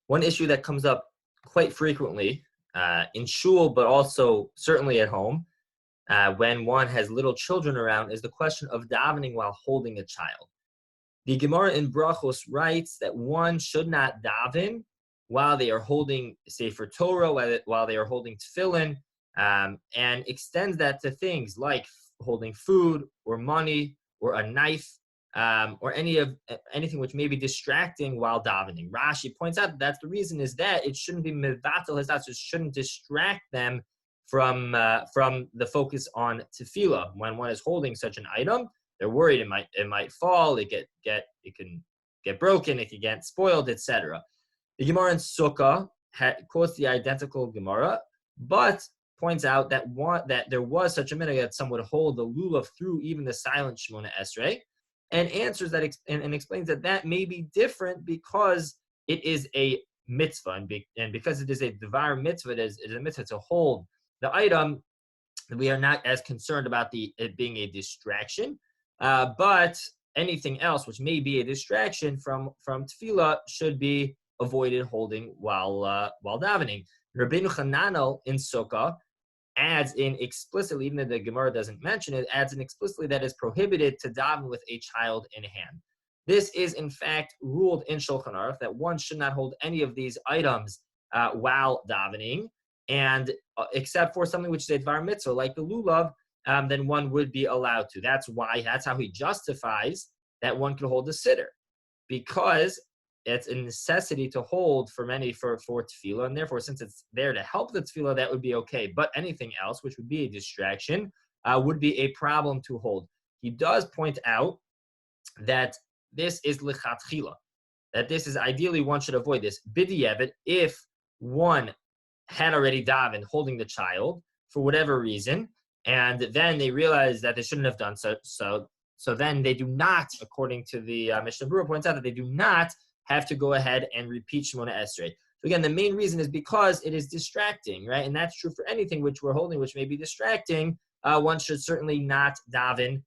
One issue that comes up quite frequently in shul, but also certainly at home, when one has little children around, is the question of davening while holding a child. The Gemara in Brachos writes that one should not daven while they are holding Sefer Torah, while they are holding tefillin, and extends that to things like holding food or money or a knife, or anything which may be distracting while davening. Rashi points out that's the reason is that it shouldn't be mevatel his, it shouldn't distract them from the focus on tefillah. When one is holding such an item, they're worried it might fall, it can get broken, it can get spoiled, etc. The Gemara in Sukkah quotes the identical Gemara, but points out that there was such a minhag that some would hold the lulav through even the silent Shemona Esrei, and answers that and explains that may be different because it is a mitzvah, and because it is a devar mitzvah, it is a mitzvah to hold the item. We are not as concerned about it being a distraction, but anything else which may be a distraction from tefillah should be avoided holding while davening. Rabbeinu Chananel in Sukkah adds in explicitly, even though the Gemara doesn't mention it, adds in explicitly that it's prohibited to daven with a child in hand. This is in fact ruled in Shulchan Aruch that one should not hold any of these items while davening, and except for something which is a dvar mitzvah like the lulav, then one would be allowed to. That's how he justifies that one could hold a sitter, because it's a necessity to hold for tefillah, and therefore, since it's there to help the tefillah, that would be okay. But anything else, which would be a distraction, would be a problem to hold. He does point out that this is lichatchila, that this is ideally one should avoid this. B'diavad, if one had already davened holding the child for whatever reason, and then they realize that they shouldn't have done so then they do not, according to the Mishnah Berurah points out, that they do not have to go ahead and repeat Shemona Esrei. So again, the main reason is because it is distracting, right? And that's true for anything which we're holding, which may be distracting. One should certainly not daven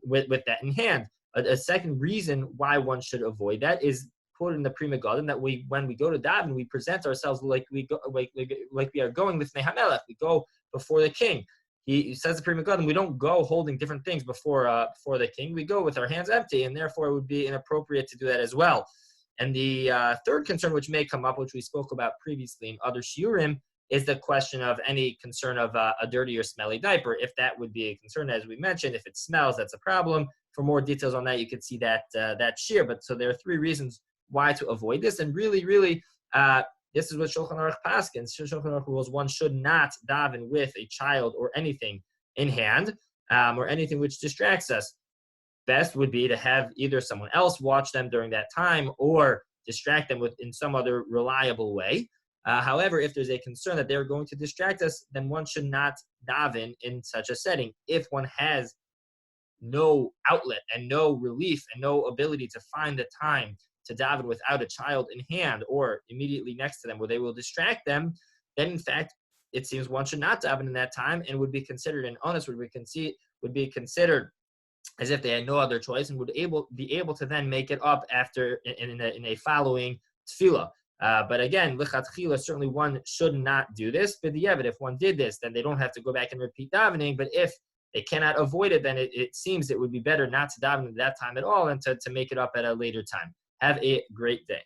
with that in hand. A second reason why one should avoid that is quoted in the Pri Megadim, that when we go to daven, we present ourselves like we are going with Hamelech. We go before the king. He says the Pri Megadim, we don't go holding different things before the king. We go with our hands empty, and therefore it would be inappropriate to do that as well. And the third concern which may come up, which we spoke about previously in other shiurim, is the question of any concern of a dirty or smelly diaper. If that would be a concern, as we mentioned, if it smells, that's a problem. For more details on that, you could see that shiur. But so there are three reasons why to avoid this, and really, this is what Shulchan Aruch paskins. Shulchan Aruch rules one should not daven with a child or anything in hand, or anything which distracts us. Best would be to have either someone else watch them during that time or distract them in some other reliable way. However, if there's a concern that they're going to distract us, then one should not daven in such a setting. If one has no outlet and no relief and no ability to find the time to daven without a child in hand or immediately next to them where they will distract them, then in fact, it seems one should not daven in that time and would be considered an onus, would be considered as if they had no other choice, and would be able to then make it up after in a following tefillah. But again, lichatchila, certainly one should not do this. But if one did this, then they don't have to go back and repeat davening. But if they cannot avoid it, then it seems it would be better not to daven at that time at all and to make it up at a later time. Have a great day.